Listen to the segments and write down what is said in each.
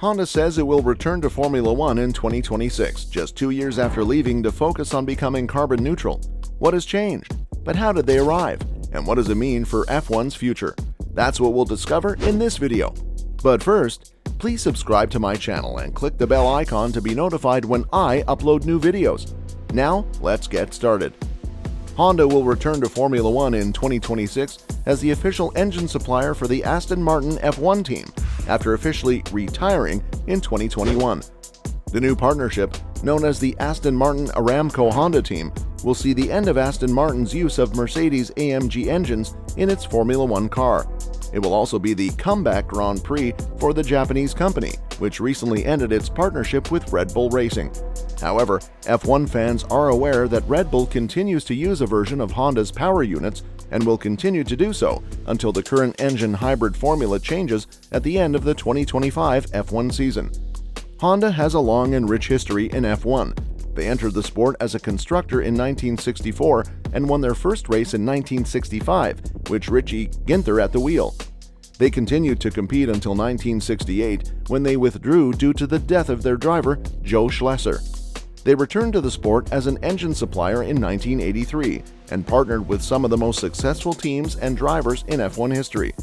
Honda says it will return to Formula One in 2026, just 2 years after leaving to focus on becoming carbon neutral. What has changed? But how did they arrive? And what does it mean for F1's future? That's what we'll discover in this video. But first, please subscribe to my channel and click the bell icon to be notified when I upload new videos. Now, let's get started. Honda will return to Formula One in 2026 as the official engine supplier for the Aston Martin F1 team, after officially retiring in 2021. The new partnership, known as the Aston Martin Aramco Honda team, will see the end of Aston Martin's use of Mercedes-AMG engines in its Formula One car. It will also be the comeback Grand Prix for the Japanese company, which recently ended its partnership with Red Bull Racing. However, F1 fans are aware that Red Bull continues to use a version of Honda's power units and will continue to do so until the current engine hybrid formula changes at the end of the 2025 F1 season. Honda has a long and rich history in F1. They entered the sport as a constructor in 1964 and won their first race in 1965, with Richie Ginther at the wheel. They continued to compete until 1968, when they withdrew due to the death of their driver, Joe Schlesser. They returned to the sport as an engine supplier in 1983 and partnered with some of the most successful teams and drivers in F1 history.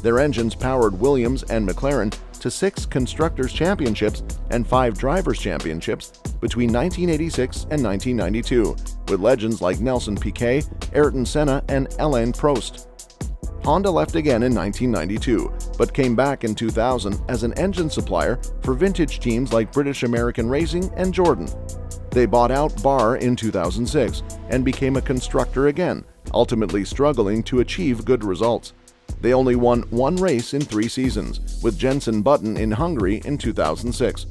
Their engines powered Williams and McLaren to 6 Constructors' Championships and 5 Drivers' Championships between 1986 and 1992, with legends like Nelson Piquet, Ayrton Senna, and Alain Prost. Honda left again in 1992, but came back in 2000 as an engine supplier for vintage teams like British American Racing and Jordan. They bought out Barr in 2006 and became a constructor again, ultimately struggling to achieve good results. They only won 1 race in 3 seasons, with Jenson Button in Hungary in 2006.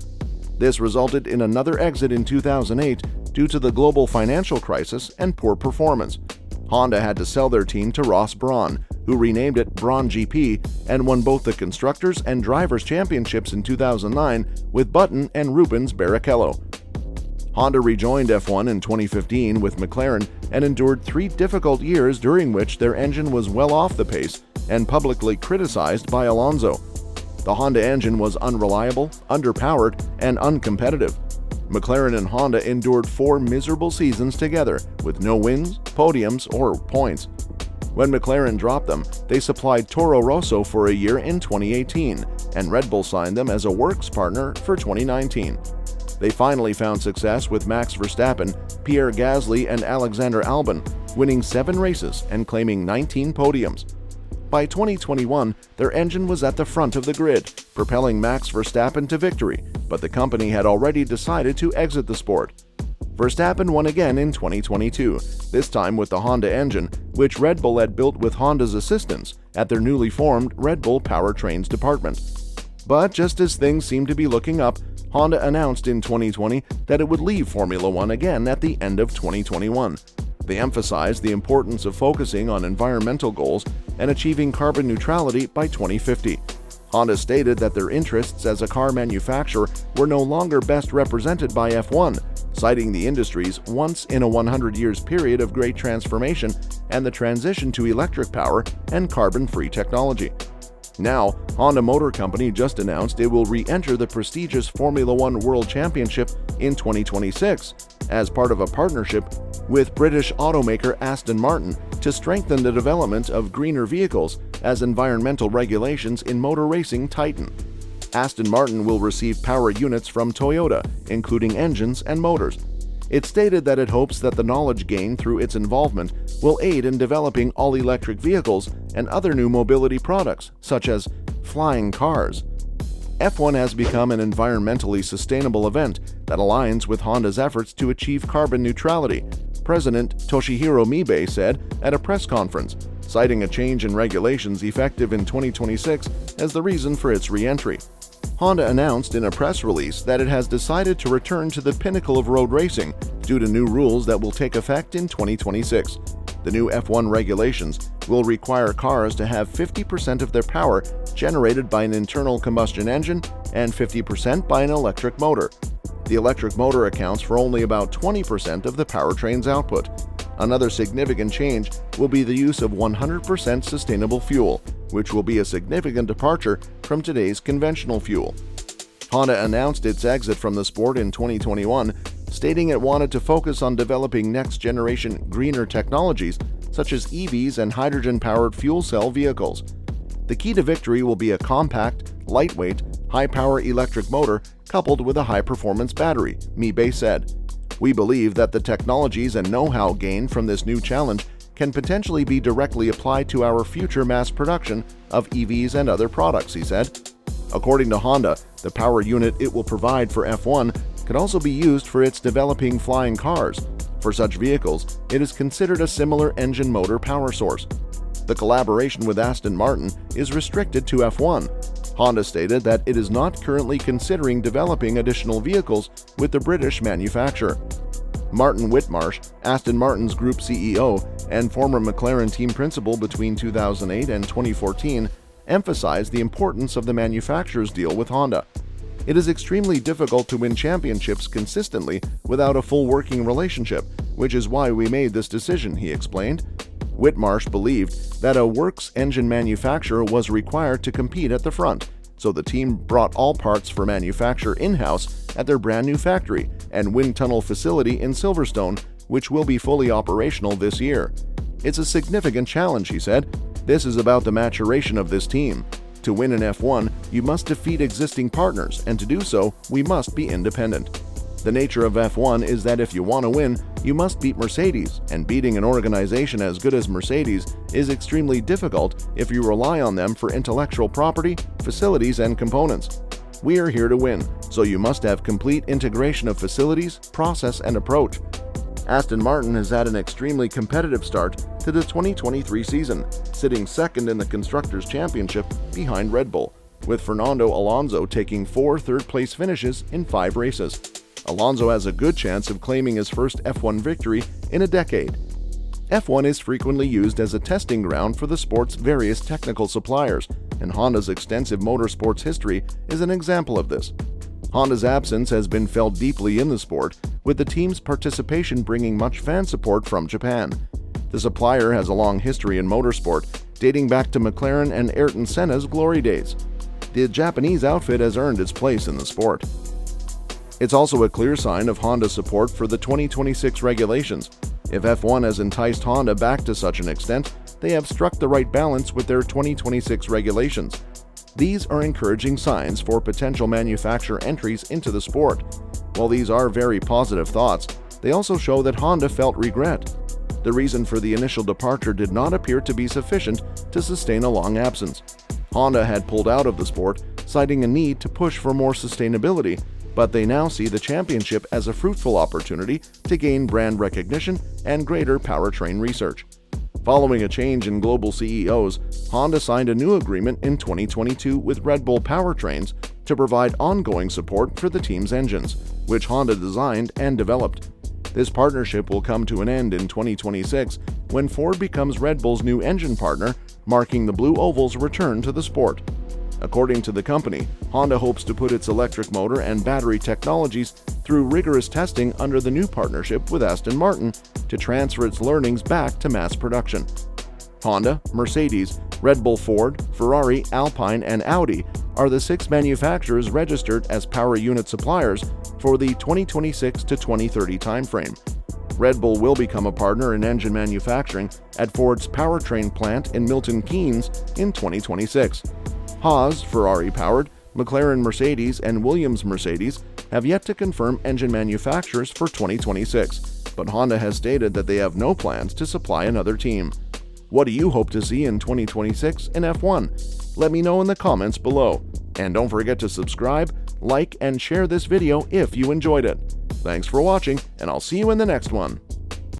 This resulted in another exit in 2008 due to the global financial crisis and poor performance. Honda had to sell their team to Ross Brawn, who renamed it Brawn GP and won both the Constructors' and Drivers' Championships in 2009 with Button and Rubens Barrichello. Honda rejoined F1 in 2015 with McLaren and endured 3 difficult years during which their engine was well off the pace and publicly criticized by Alonso. The Honda engine was unreliable, underpowered, and uncompetitive. McLaren and Honda endured 4 miserable seasons together with no wins, podiums, or points. When McLaren dropped them, they supplied Toro Rosso for a year in 2018, and Red Bull signed them as a works partner for 2019. They finally found success with Max Verstappen, Pierre Gasly, and Alexander Albon, winning 7 races and claiming 19 podiums. By 2021, their engine was at the front of the grid, propelling Max Verstappen to victory, but the company had already decided to exit the sport. Verstappen won again in 2022, this time with the Honda engine, which Red Bull had built with Honda's assistance at their newly formed Red Bull Powertrains department. But just as things seemed to be looking up, Honda announced in 2020 that it would leave Formula One again at the end of 2021. They emphasized the importance of focusing on environmental goals and achieving carbon neutrality by 2050. Honda stated that their interests as a car manufacturer were no longer best represented by F1, citing the industry's once-in-a-100 years period of great transformation and the transition to electric power and carbon-free technology. Now, Honda Motor Company just announced it will re-enter the prestigious Formula One World Championship in 2026 as part of a partnership with British automaker Aston Martin to strengthen the development of greener vehicles as environmental regulations in motor racing tighten. Aston Martin will receive power units from Toyota, including engines and motors. It stated that it hopes that the knowledge gained through its involvement will aid in developing all-electric vehicles and other new mobility products, such as flying cars. F1 has become an environmentally sustainable event that aligns with Honda's efforts to achieve carbon neutrality, President Toshihiro Mibe said at a press conference, citing a change in regulations effective in 2026 as the reason for its re-entry. Honda announced in a press release that it has decided to return to the pinnacle of road racing due to new rules that will take effect in 2026. The new F1 regulations will require cars to have 50% of their power generated by an internal combustion engine and 50% by an electric motor. The electric motor accounts for only about 20% of the powertrain's output. Another significant change will be the use of 100% sustainable fuel, which will be a significant departure from today's conventional fuel. Honda announced its exit from the sport in 2021, stating it wanted to focus on developing next-generation greener technologies such as EVs and hydrogen-powered fuel cell vehicles. The key to victory will be a compact, lightweight, high-power electric motor coupled with a high-performance battery, Mibe said. We believe that the technologies and know-how gained from this new challenge can potentially be directly applied to our future mass production of EVs and other products, he said. According to Honda, the power unit it will provide for F1 could also be used for its developing flying cars. For such vehicles, it is considered a similar engine motor power source. The collaboration with Aston Martin is restricted to F1. Honda stated that it is not currently considering developing additional vehicles with the British manufacturer. Martin Whitmarsh, Aston Martin's group CEO and former McLaren team principal between 2008 and 2014, emphasized the importance of the manufacturer's deal with Honda. It is extremely difficult to win championships consistently without a full working relationship, which is why we made this decision, he explained. Whitmarsh believed that a works engine manufacturer was required to compete at the front, so the team brought all parts for manufacture in-house at their brand new factory and wind tunnel facility in Silverstone, which will be fully operational this year. It's a significant challenge, he said. This is about the maturation of this team. To win in F1, you must defeat existing partners, and to do so, we must be independent. The nature of F1 is that if you want to win, you must beat Mercedes, and beating an organization as good as Mercedes is extremely difficult if you rely on them for intellectual property, facilities, and components. We are here to win, so you must have complete integration of facilities, process, and approach. Aston Martin has had an extremely competitive start to the 2023 season, sitting second in the Constructors' Championship behind Red Bull, with Fernando Alonso taking 4 third-place finishes in 5 races. Alonso has a good chance of claiming his first F1 victory in a decade. F1 is frequently used as a testing ground for the sport's various technical suppliers, and Honda's extensive motorsports history is an example of this. Honda's absence has been felt deeply in the sport, with the team's participation bringing much fan support from Japan. The supplier has a long history in motorsport, dating back to McLaren and Ayrton Senna's glory days. The Japanese outfit has earned its place in the sport. It's also a clear sign of Honda's support for the 2026 regulations. If F1 has enticed Honda back to such an extent, they have struck the right balance with their 2026 regulations. These are encouraging signs for potential manufacturer entries into the sport. While these are very positive thoughts, they also show that Honda felt regret. The reason for the initial departure did not appear to be sufficient to sustain a long absence. Honda had pulled out of the sport, citing a need to push for more sustainability, but they now see the championship as a fruitful opportunity to gain brand recognition and greater powertrain research. Following a change in global CEOs, Honda signed a new agreement in 2022 with Red Bull Powertrains to provide ongoing support for the team's engines, which Honda designed and developed. This partnership will come to an end in 2026 when Ford becomes Red Bull's new engine partner, marking the Blue Oval's return to the sport. According to the company, Honda hopes to put its electric motor and battery technologies through rigorous testing under the new partnership with Aston Martin to transfer its learnings back to mass production. Honda, Mercedes, Red Bull, Ford, Ferrari, Alpine, and Audi are the 6 manufacturers registered as power unit suppliers for the 2026 to 2030 timeframe. Red Bull will become a partner in engine manufacturing at Ford's powertrain plant in Milton Keynes in 2026. Haas, Ferrari-powered, McLaren Mercedes, and Williams Mercedes have yet to confirm engine manufacturers for 2026, but Honda has stated that they have no plans to supply another team. What do you hope to see in 2026 in F1? Let me know in the comments below. And don't forget to subscribe, like, and share this video if you enjoyed it. Thanks for watching, and I'll see you in the next one.